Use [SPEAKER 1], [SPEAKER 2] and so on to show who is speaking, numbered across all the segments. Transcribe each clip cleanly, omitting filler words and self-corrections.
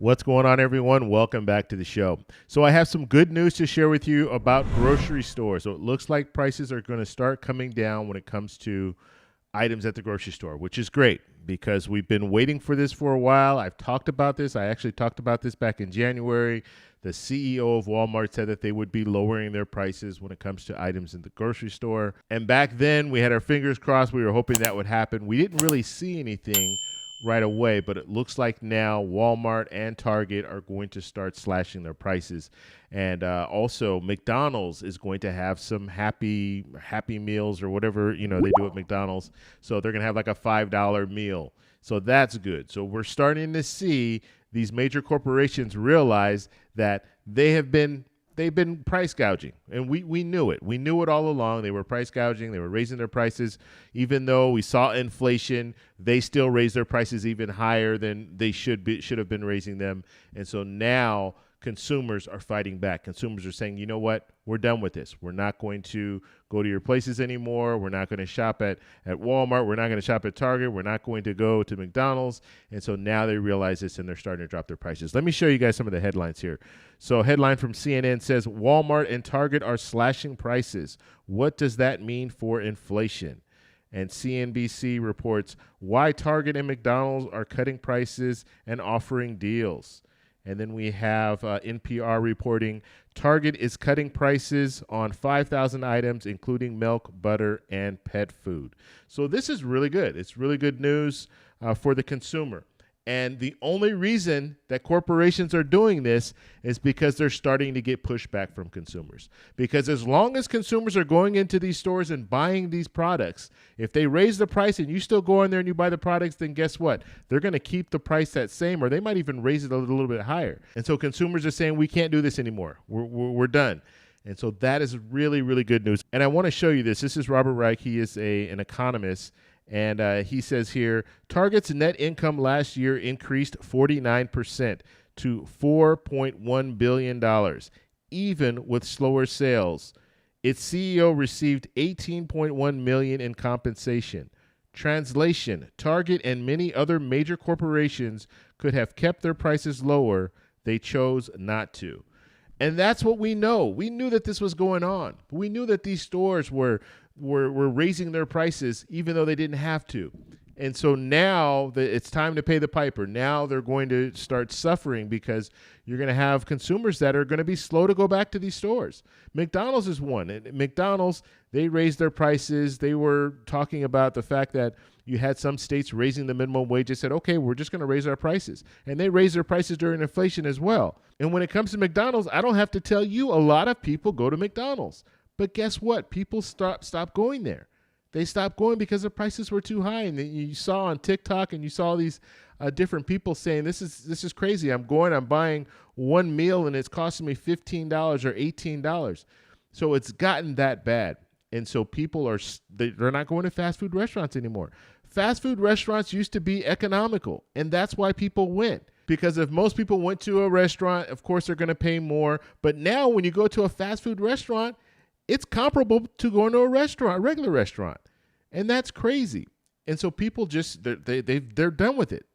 [SPEAKER 1] What's going on, everyone? Welcome back to the show. So I have some good news to share with you about grocery stores. So it looks like prices are going to start coming down when it comes to items at the grocery store, which is great because we've been waiting for this for a while. I've talked about this. I actually talked about this back in January. The CEO of Walmart said that they would be lowering their prices when it comes to items in the grocery store. And back then, we had our fingers crossed. We were hoping that would happen. We didn't really see anything right away, but it looks like now Walmart and Target are going to start slashing their prices. And also McDonald's is going to have some happy meals or whatever, they do at McDonald's. So they're going to have like a $5 meal. So that's good. So we're starting to see these major corporations realize that they've been price gouging, and we knew it. We knew it all along. They were price gouging. They were raising their prices. Even though we saw inflation, they still raised their prices even higher than they should have been raising them. And so now consumers are fighting back. Consumers are saying, you know what? We're done with this. We're not going to go to your places anymore. We're not going to shop at Walmart. We're not going to shop at Target. We're not going to go to McDonald's. And so now they realize this and they're starting to drop their prices. Let me show you guys some of the headlines here. So a headline from CNN says, Walmart and Target are slashing prices. What does that mean for inflation? And CNBC reports why Target and McDonald's are cutting prices and offering deals. And then we have NPR reporting Target is cutting prices on 5,000 items, including milk, butter, and pet food. So this is really good. It's really good news for the consumer. And the only reason that corporations are doing this is because they're starting to get pushback from consumers. Because as long as consumers are going into these stores and buying these products, if they raise the price and you still go in there and you buy the products, then guess what? They're going to keep the price that same, or they might even raise it a little bit higher. And so consumers are saying, we can't do this anymore. We're done. And so that is really, really good news. And I want to show you this. This is Robert Reich. He is an economist. And he says here, Target's net income last year increased 49% to $4.1 billion, even with slower sales. Its CEO received $18.1 million in compensation. Translation, Target and many other major corporations could have kept their prices lower. They chose not to. And that's what we know. We knew that this was going on. We knew that these stores were raising their prices even though they didn't have to. And so now it's time to pay the piper. Now they're going to start suffering because you're going to have consumers that are going to be slow to go back to these stores. McDonald's is one. And McDonald's, they raised their prices. They were talking about the fact that you had some states raising the minimum wage. They said, okay, we're just going to raise our prices. And they raised their prices during inflation as well. And when it comes to McDonald's, I don't have to tell you, a lot of people go to McDonald's. But guess what? People stop going there. They stopped going because the prices were too high. And you saw on TikTok and you saw these different people saying, this is crazy. I'm buying one meal and it's costing me $15 or $18. So it's gotten that bad. And so people they're not going to fast food restaurants anymore. Fast food restaurants used to be economical, and that's why people went. Because if most people went to a restaurant, of course they're going to pay more. But now when you go to a fast food restaurant, it's comparable to going to a regular restaurant. And that's crazy. And so people they're done with it.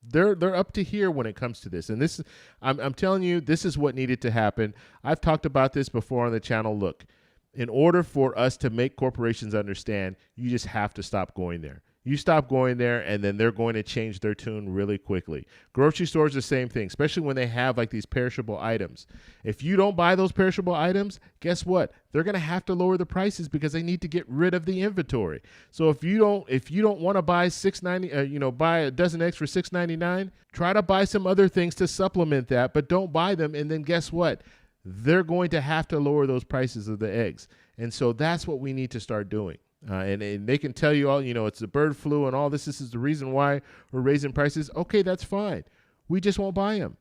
[SPEAKER 1] They're up to here when it comes to this. And this, I'm telling you, this is what needed to happen. I've talked about this before on the channel. Look, in order for us to make corporations understand, you just have to stop going there. You stop going there, and then they're going to change their tune really quickly. Grocery stores, the same thing, especially when they have like these perishable items. If you don't buy those perishable items, guess what? They're going to have to lower the prices because they need to get rid of the inventory. So if you don't want to buy buy a dozen eggs for $6.99, try to buy some other things to supplement that, but don't buy them. And then guess what? They're going to have to lower those prices of the eggs. And so that's what we need to start doing. And they can tell you all, it's the bird flu and all this. This is the reason why we're raising prices. Okay, that's fine. We just won't buy them.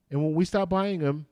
[SPEAKER 1] And when we stop buying them,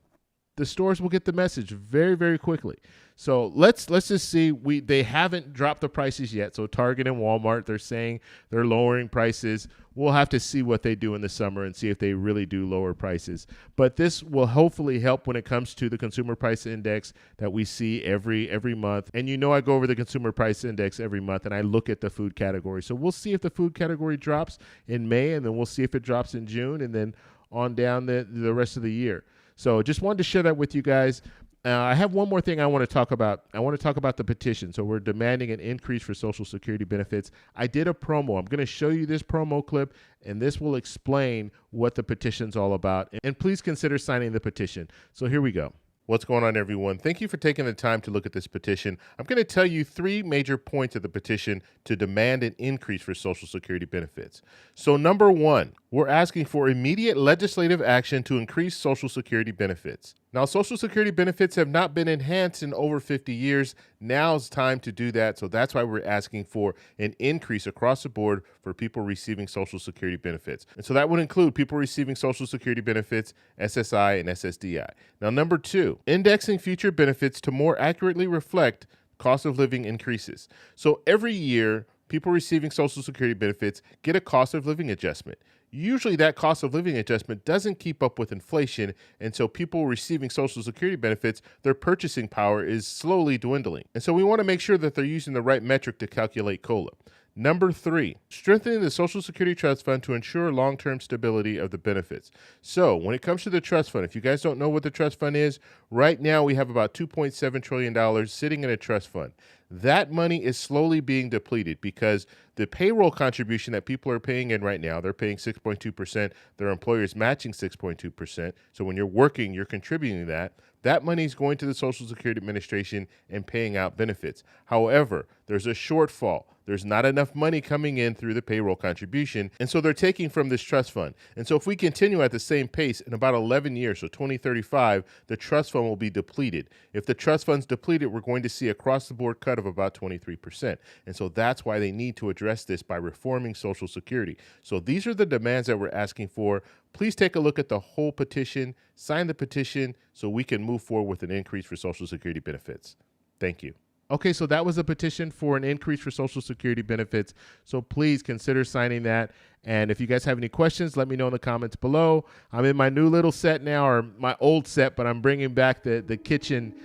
[SPEAKER 1] the stores will get the message very, very quickly. So let's just see. They haven't dropped the prices yet. So Target and Walmart, they're saying they're lowering prices. We'll have to see what they do in the summer and see if they really do lower prices. But this will hopefully help when it comes to the consumer price index that we see every month. And I go over the consumer price index every month and I look at the food category. So we'll see if the food category drops in May, and then we'll see if it drops in June, and then on down the rest of the year. So just wanted to share that with you guys. I have one more thing I want to talk about. I want to talk about the petition. So we're demanding an increase for Social Security benefits. I did a promo. I'm going to show you this promo clip, and this will explain what the petition's all about. And please consider signing the petition. So here we go. What's going on, everyone? Thank you for taking the time to look at this petition. I'm going to tell you 3 major points of the petition to demand an increase for Social Security benefits. So number 1, we're asking for immediate legislative action to increase Social Security benefits. Now, Social Security benefits have not been enhanced in over 50 years. Now's time to do that. So that's why we're asking for an increase across the board for people receiving Social Security benefits. And so that would include people receiving Social Security benefits, SSI, and SSDI. Now, number 2, indexing future benefits to more accurately reflect cost of living increases. So every year, people receiving Social Security benefits get a cost of living adjustment. Usually that cost of living adjustment doesn't keep up with inflation, and so people receiving Social Security benefits, their purchasing power is slowly dwindling. And so we want to make sure that they're using the right metric to calculate COLA. Number 3, strengthening the Social Security Trust Fund to ensure long-term stability of the benefits. So when it comes to the trust fund, if you guys don't know what the trust fund is, right now we have about $2.7 trillion sitting in a trust fund. That money is slowly being depleted because the payroll contribution that people are paying in right now, they're paying 6.2%. Their employer is matching 6.2%. So when you're working, you're contributing that. That money is going to the Social Security Administration and paying out benefits. However, there's a shortfall. There's not enough money coming in through the payroll contribution, and so they're taking from this trust fund. And so if we continue at the same pace, in about 11 years, so 2035, the trust fund will be depleted. If the trust fund's depleted, we're going to see across-the-board cut of about 23%. And so that's why they need to address this by reforming Social Security. So these are the demands that we're asking for. Please take a look at the whole petition, sign the petition so we can move forward with an increase for Social Security benefits. Thank you. Okay, so that was a petition for an increase for Social Security benefits. So please consider signing that. And if you guys have any questions, let me know in the comments below. I'm in my new little set now, or my old set, but I'm bringing back the kitchen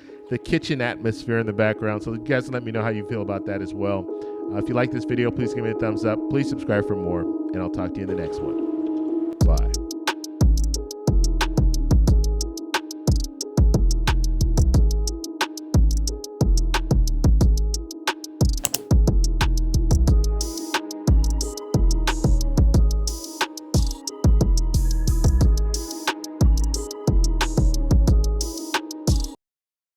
[SPEAKER 1] atmosphere in the background. So you guys let me know how you feel about that as well. If you like this video, please give me a thumbs up. Please subscribe for more, and I'll talk to you in the next one.